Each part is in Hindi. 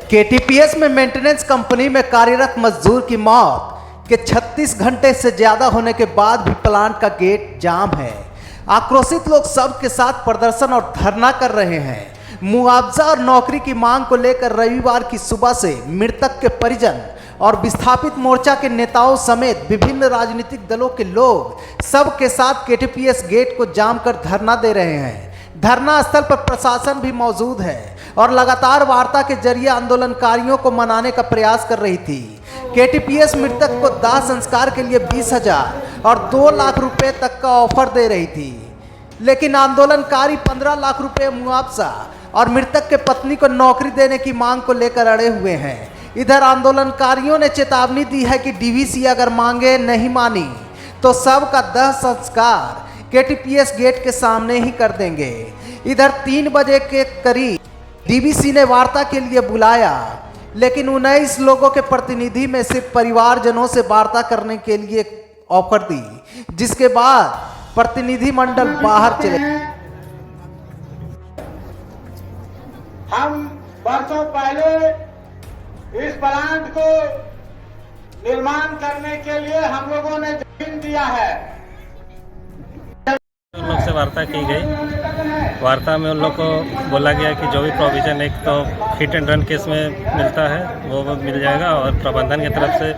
केटीपीएस में मेंटेनेंस कंपनी में कार्यरत मजदूर की मौत के 36 घंटे से ज्यादा होने के बाद भी प्लांट का गेट जाम है। आक्रोशित लोग सबके साथ प्रदर्शन और धरना कर रहे हैं। मुआवजा और नौकरी की मांग को लेकर रविवार की सुबह से मृतक के परिजन और विस्थापित मोर्चा के नेताओं समेत विभिन्न राजनीतिक दलों के लोग सबके साथ केटीपीएस गेट को जाम कर धरना दे रहे हैं। धरना स्थल पर प्रशासन भी मौजूद है और लगातार वार्ता के जरिए आंदोलनकारियों को मनाने का प्रयास कर रही थी। केटीपीएस मृतक को दाह संस्कार के लिए 20,000 और 2 लाख रुपए तक का ऑफर दे रही थी, लेकिन आंदोलनकारी 15 लाख रुपए मुआवजा और मृतक के पत्नी को नौकरी देने की मांग को लेकर अड़े हुए हैं। इधर आंदोलनकारियों ने चेतावनी दी है कि डीवीसी अगर मांगे नहीं मानी तो सब का दाह संस्कार केटीपीएस गेट के सामने ही कर देंगे। इधर 3 बजे के करीब डीवीसी ने वार्ता के लिए बुलाया, लेकिन 19 लोगों के प्रतिनिधि में सिर्फ परिवारजनों से वार्ता करने के लिए ऑफर दी, जिसके बाद प्रतिनिधि मंडल बाहर चले। हम वर्षों पहले इस प्लांट को निर्माण करने के लिए हम लोगों ने जमीन दिया है। उन लोग से वार्ता की गई। वार्ता में उन लोग को बोला गया कि जो भी प्रोविज़न एक तो हिट एंड रन केस में मिलता है वो मिल जाएगा, और प्रबंधन की तरफ से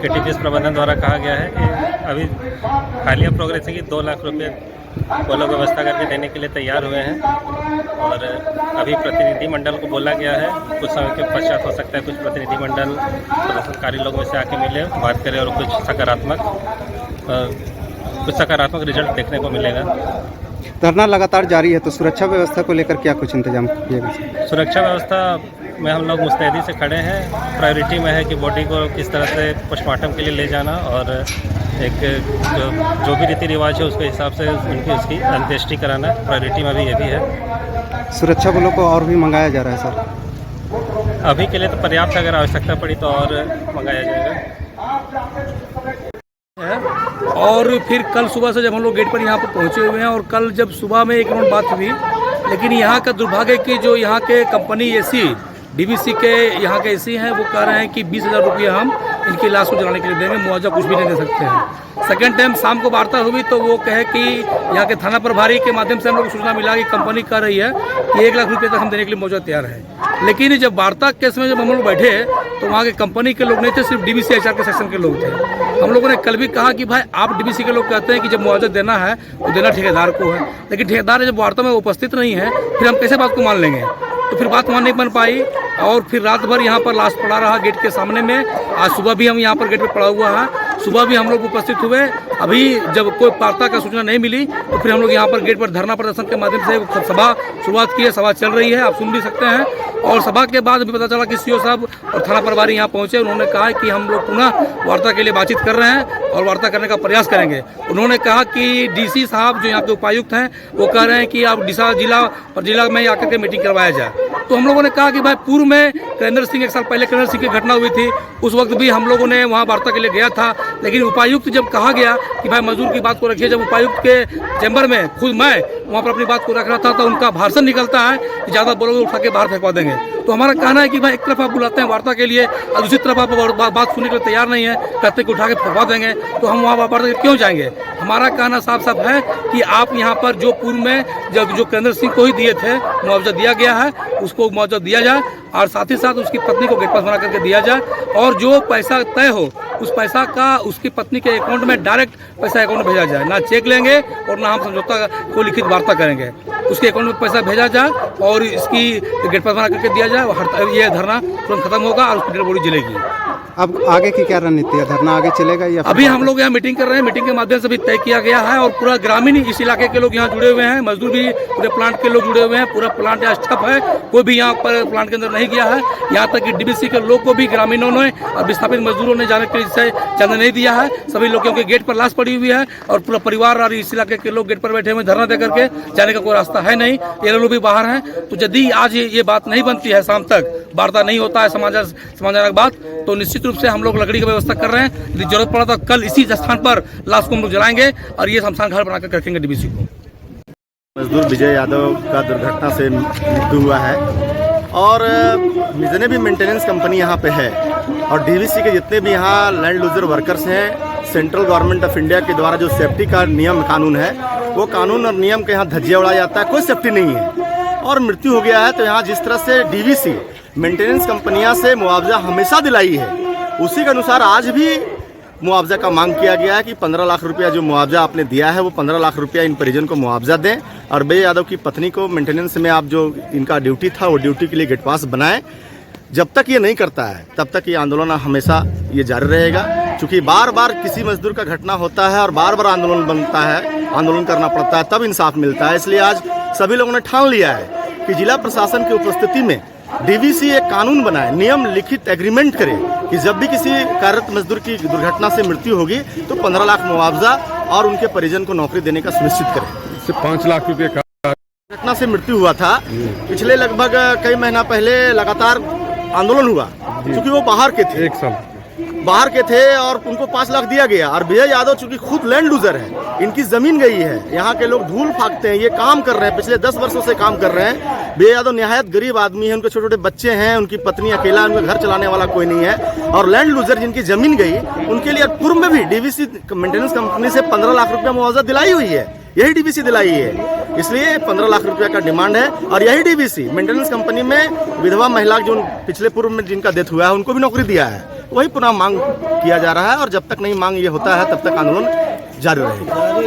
केटीपीएस प्रबंधन द्वारा कहा गया है कि अभी हालिया प्रोग्रेस है कि 2 लाख रुपये वो लोग व्यवस्था करके देने के लिए तैयार हुए हैं। और अभी प्रतिनिधि मंडल को बोला गया है, कुछ समय के पश्चात हो सकता है कुछ प्रतिनिधि मंडल प्रदर्शनकारी लोगों से आके मिले, बात करें और कुछ सकारात्मक रिजल्ट देखने को मिलेगा। धरना लगातार जारी है, तो सुरक्षा व्यवस्था को लेकर क्या कुछ इंतजाम किए गए? सुरक्षा व्यवस्था में हम लोग मुस्तैदी से खड़े हैं। प्रायोरिटी में है कि बॉडी को किस तरह से पोस्टमार्टम के लिए ले जाना, और एक जो भी रीति रिवाज है उसके हिसाब से उसकी अंत्येष्टि कराना प्रायोरिटी में भी ये भी है। सुरक्षा बलों को और भी मंगाया जा रहा है सर? अभी के लिए तो पर्याप्त, अगर आवश्यकता पड़ी तो और मंगाया जाएगा। और फिर कल सुबह से जब हम लोग गेट पर यहाँ पर पहुँचे हुए हैं, और कल जब सुबह में एक राउंड बात हुई, लेकिन यहाँ का दुर्भाग्य कि जो यहाँ के कंपनी एसी डीवीसी के यहाँ के एसी हैं वो कह रहे हैं कि 20,000 रुपये हम इनकी लाश को जलाने के लिए देंगे, मुआवजा कुछ भी नहीं दे सकते हैं। सेकेंड टाइम शाम को वार्ता हुई तो वो कहे कि यहाँ के थाना प्रभारी के माध्यम से हम लोग को सूचना मिला कि कंपनी कह रही है कि 1 लाख रुपये तक हम देने के लिए मुआवजा तैयार है। लेकिन जब वार्ता केस में जब हम लोग बैठे तो वहाँ के कंपनी के लोग नहीं थे, सिर्फ डीवीसी एचआर के सेक्शन के लोग थे। हम लोगों ने कल भी कहा कि भाई आप डीवीसी के लोग कहते हैं कि जब मुआवजा देना है वो देना ठेकेदार को है, लेकिन ठेकेदार जब वार्ता में उपस्थित नहीं है फिर हम कैसे बात को मान लेंगे? तो फिर बात वहाँ नहीं बन पाई, और फिर रात भर यहाँ पर लाश पड़ा रहा गेट के सामने में। आज सुबह भी हम यहाँ पर गेट पर पड़ा हुआ है, सुबह भी हम लोग उपस्थित हुए। अभी जब कोई वार्ता का सूचना नहीं मिली तो फिर हम लोग यहाँ पर गेट पर धरना प्रदर्शन के माध्यम से सभा शुरुआत की है। सभा चल रही है, आप सुन भी सकते हैं। और सभा के बाद भी पता चला कि सीओ साहब और थाना प्रभारी यहाँ पहुँचे। उन्होंने कहा कि हम लोग पुनः वार्ता के लिए बातचीत कर रहे हैं और वार्ता करने का प्रयास करेंगे। उन्होंने कहा कि डीसी साहब जो यहाँ के उपायुक्त हैं वो कह रहे हैं कि आप जिला में आकर के मीटिंग करवाया जाए। तो हम लोगों ने कहा कि भाई पूर्व में करेंद्र सिंह, 1 साल पहले करेंद्र सिंह की घटना हुई थी, उस वक्त भी हम लोगों ने वहाँ वार्ता के लिए गया था, लेकिन उपायुक्त जब कहा गया कि भाई मजदूर की बात को रखिए, जब उपायुक्त के चैम्बर में खुद मैं वहाँ पर अपनी बात को रख रहा था तो उनका भाषण निकलता है कि ज़्यादा बोलोगे उठा के बाहर फेंकवा देंगे। तो हमारा कहना है कि भाई एक तरफ आप बुलाते हैं वार्ता के लिए और दूसरी तरफ आप बात सुनने के लिए तैयार नहीं है, कहते कि उठा के फेंकवा देंगे, तो हम वहाँ वार्ता क्यों जाएंगे? हमारा कहना साफ साफ है कि आप यहाँ पर जो पूर्व में जो करेंद्र सिंह को ही दिए थे, मुआवजा दिया गया है, उसको मुआवजा दिया जाए, और साथ ही साथ उसकी पत्नी को गेट पास बना करके दिया जाए, और जो पैसा तय हो उस पैसा का उसकी पत्नी के अकाउंट में डायरेक्ट पैसा अकाउंट में भेजा जाए। ना चेक लेंगे और ना हम समझौता को लिखित वार्ता करेंगे, उसके अकाउंट में पैसा भेजा जाए और इसकी गेट पास बना करके दिया जाए। ये धरना तुरंत खत्म होगा और उसकी डेड बॉडी जलेगी। अब आगे की क्या रणनीति है? धरना आगे चलेगा या अभी हम लोग यहाँ मीटिंग कर रहे हैं, मीटिंग के माध्यम से भी तय किया गया है, और पूरा ग्रामीण इस इलाके के लोग यहाँ जुड़े हुए हैं, मजदूर भी पूरे प्लांट के लोग जुड़े हुए हैं। पूरा प्लांट यहाँ स्टफ है, कोई भी यहाँ पर प्लांट के अंदर नहीं गया है। यहाँ तक कि डीवीसी के लोग को भी ग्रामीणों ने और विस्थापित मजदूरों ने जाने के लिए जाने नहीं दिया है। सभी लोगों के गेट पर लाश पड़ी हुई है और पूरा परिवार और इस इलाके के लोग गेट पर बैठे हुए धरना दे करके जाने का कोई रास्ता है नहीं। ये लोग भी बाहर हैं। तो यदि आज ये बात नहीं बनती है, शाम तक वार्ता नहीं होता है समाधानक बात, तो निश्चित रूप से हम लोग लकड़ी की व्यवस्था कर रहे हैं। यदि जरूरत पड़ा तो कल इसी स्थान पर लाश को हम लोग जलाएंगे और ये शमशान घाट बनाकर रखेंगे डीवीसी को। मजदूर विजय यादव का दुर्घटना से मृत्यु हुआ है। और जितने भी मेंटेनेंस कंपनी यहाँ पे है और डीवीसी के जितने भी यहाँ लैंड लूजर वर्कर्स हैं, सेंट्रल गवर्नमेंट ऑफ इंडिया के द्वारा जो सेफ्टी का नियम कानून है, वो कानून और नियम के यहाँ धज्जिया उड़ाया जाता है। कोई सेफ्टी नहीं है और मृत्यु हो गया है तो यहाँ जिस तरह से डीवीसी मेंटेनेंस कंपनियाँ से मुआवजा हमेशा दिलाई है, उसी के अनुसार आज भी मुआवजा का मांग किया गया है कि 15 लाख रुपया जो मुआवजा आपने दिया है वो 15 लाख रुपया इन परिजन को मुआवजा दें और बे यादव की पत्नी को मेंटेनेंस में आप जो इनका ड्यूटी था वो ड्यूटी के लिए गेट पास बनाएं। जब तक ये नहीं करता है तब तक ये आंदोलन हमेशा ये जारी रहेगा, क्योंकि बार बार किसी मजदूर का घटना होता है और बार बार आंदोलन बनता है, आंदोलन करना पड़ता है, तब इंसाफ मिलता है। इसलिए आज सभी लोगों ने ठान लिया है कि जिला प्रशासन की उपस्थिति में डीवीसी एक कानून बनाए, नियम लिखित एग्रीमेंट करे कि जब भी किसी कार्यरत मजदूर की दुर्घटना से मृत्यु होगी तो 15 लाख मुआवजा और उनके परिजन को नौकरी देने का सुनिश्चित करे। सिर्फ 5 लाख रुपये का घटना से मृत्यु हुआ था, पिछले लगभग कई महीना पहले लगातार आंदोलन हुआ, क्योंकि वो बाहर के थे, 1 साल बाहर के थे और उनको 5 लाख दिया गया। और विजय यादव चूंकि खुद लैंड लूजर है, इनकी जमीन गई है, यहाँ के लोग धूल फाकते हैं, ये काम कर रहे हैं, पिछले 10 वर्षों से काम कर रहे हैं। विजय यादव निहायत गरीब आदमी है, उनके छोटे छोटे बच्चे हैं, उनकी पत्नी अकेला, उनका घर चलाने वाला कोई नहीं है। और लैंड लूजर जिनकी जमीन गई, उनके लिए पूर्व में भी डीवीसी मेंटेनेंस कंपनी से 15 लाख रुपया मुआवजा दिलाई हुई है, यही डीवीसी दिलाई है। इसलिए 15 लाख रुपया का डिमांड है और यही डीवीसी मेंटेनेंस कंपनी में विधवा महिला जो पिछले पूर्व में जिनका डेथ हुआ है उनको भी नौकरी दिया है, वही पुनः मांग किया जा रहा है। और जब तक नहीं मांग ये होता है तब तक आंदोलन जारी रहेगा।